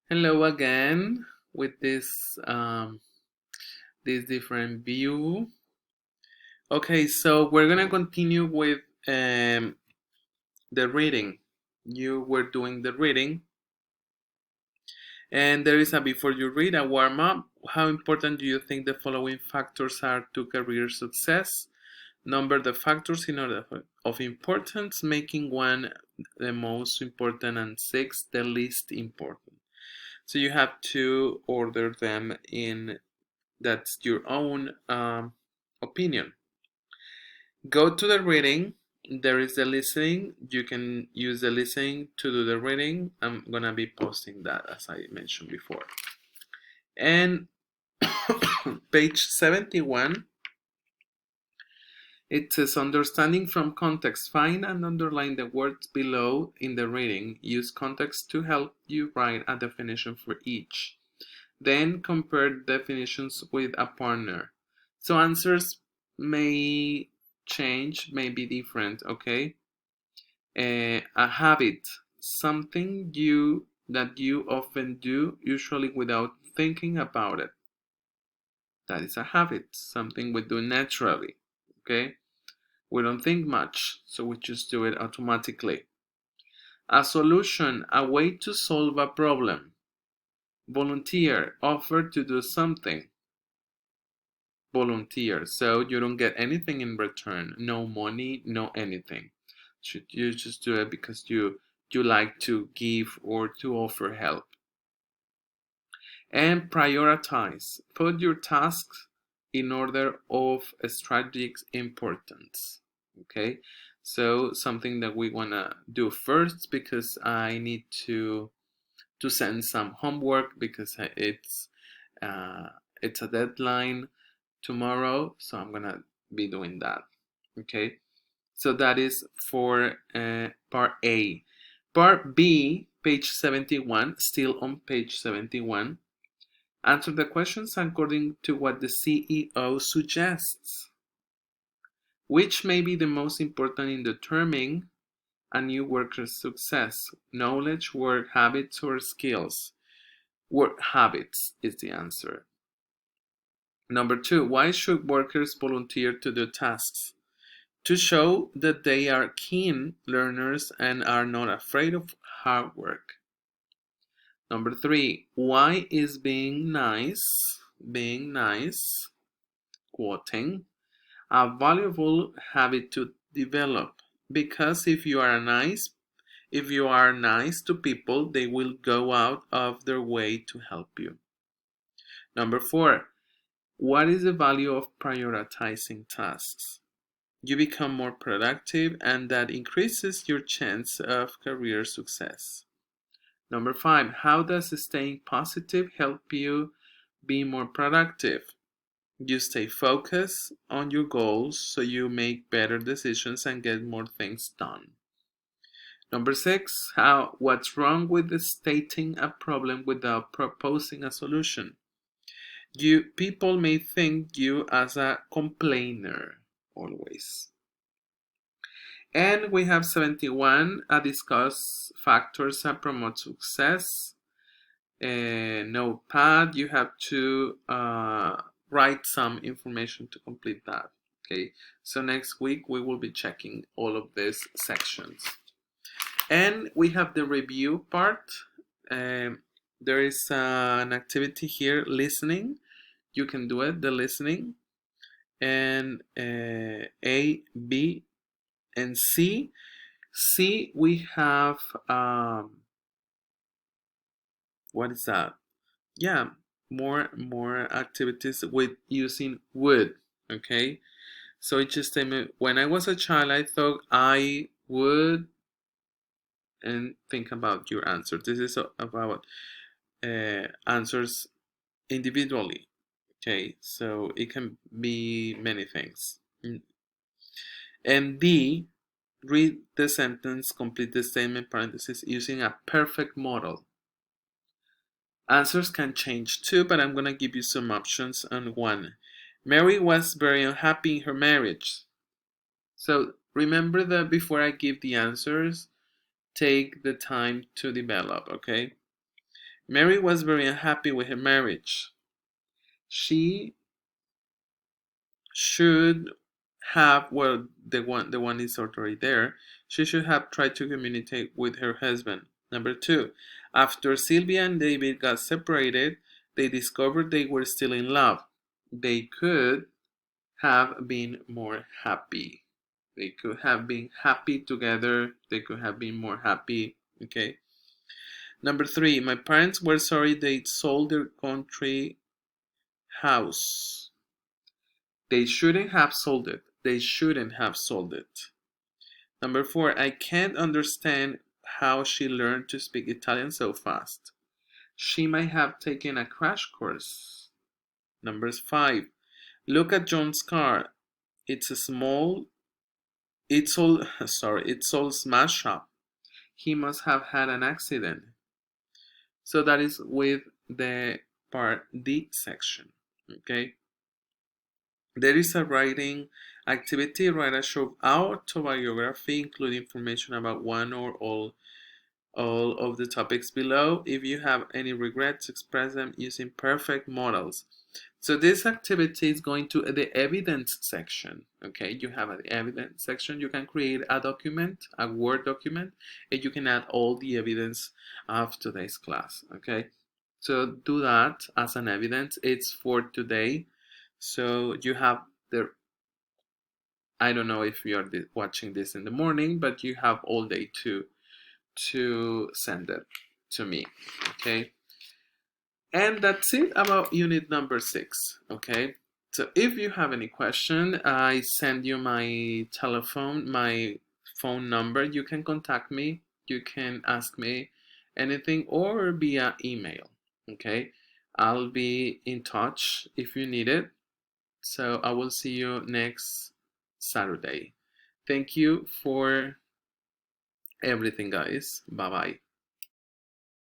Hello again with this different view. Okay, so we're gonna continue with the reading. You were doing the reading, and there is a before you read a warm up. How important do you think the following factors are to career success? Number the factors in order of importance, making one the most important and six the least important. So you have to order them in that's your own opinion. Go to the reading. There is the listening. You can use the listening to do the reading. I'm gonna be posting that as I mentioned before. And page 71, it says understanding from context. Find and underline the words below in the reading. Use context to help you write a definition for each. Then compare definitions with a partner. So answers may change, may be different, okay? A habit, something that you often do, usually without thinking about it. That is a habit, something we do naturally, okay? We don't think much, so we just do it automatically. A solution, a way to solve a problem. Volunteer, offer to do something. Volunteer, so you don't get anything in return, no money, no anything. You just do it because you like to give or to offer help. And prioritize, put your tasks in order of strategic importance. Okay, so something that we want to do first because I need to send some homework because it's a deadline tomorrow, so I'm gonna be doing that. Okay, so that is for part A. Part B, page 71, still on page 71. Answer the questions according to what the CEO suggests. Which may be the most important in determining a new worker's success? Knowledge, work habits, or skills? Work habits is the answer. Number 2, why should workers volunteer to do tasks? To show that they are keen learners and are not afraid of hard work. Number 3, why is being nice, quoting, a valuable habit to develop? Because if you are nice to people, they will go out of their way to help you. Number 4, what is the value of prioritizing tasks? You become more productive and that increases your chance of career success. Number 5, how does staying positive help you be more productive? You stay focused on your goals so you make better decisions and get more things done. Number 6, what's wrong with stating a problem without proposing a solution? People may think you as a complainer always. And we have 71, discuss factors that promote success. Notepad, you have to write some information to complete that. Okay, so next week we will be checking all of these sections. And we have the review part. There is an activity here, listening. You can do it, the listening. And A, B, and C. C, we have, what is that? Yeah, more activities with using would. Okay, so it just when I was a child, I thought I would, and think about your answer. This is about answers individually. Okay, so it can be many things. And D, read the sentence, complete the statement, parentheses, using a perfect model. Answers can change too, but I'm going to give you some options on one. Mary was very unhappy in her marriage. So remember that before I give the answers, take the time to develop, okay? Mary was very unhappy with her marriage. She should have, well, the one is already there. She should have tried to communicate with her husband. Number two, after Sylvia and David got separated, they discovered they were still in love. They could have been more happy. They could have been happy together. They could have been more happy. Okay. Number three, my parents were sorry they sold their country house. They shouldn't have sold it. They shouldn't have sold it. Number four, I can't understand how she learned to speak Italian so fast. She might have taken a crash course. Number five, look at John's car. It's a small, it's all, sorry, it's all smashed up. He must have had an accident. So that is with the part D section. Okay. There is a writing activity. Write a short autobiography, including information about one or all of the topics below. If you have any regrets, express them using perfect models. So this activity is going to the evidence section. Okay, you have an evidence section. You can create a document, a Word document, and you can add all the evidence of today's class. Okay, so do that as an evidence. It's for today. So you have the, I don't know if you are watching this in the morning, but you have all day to send it to me. Okay. And that's it about unit number 6. Okay. So if you have any question, I send you my phone number. You can contact me. You can ask me anything or via email. Okay. I'll be in touch if you need it. So I will see you next Saturday. Thank you for everything, guys. Bye bye.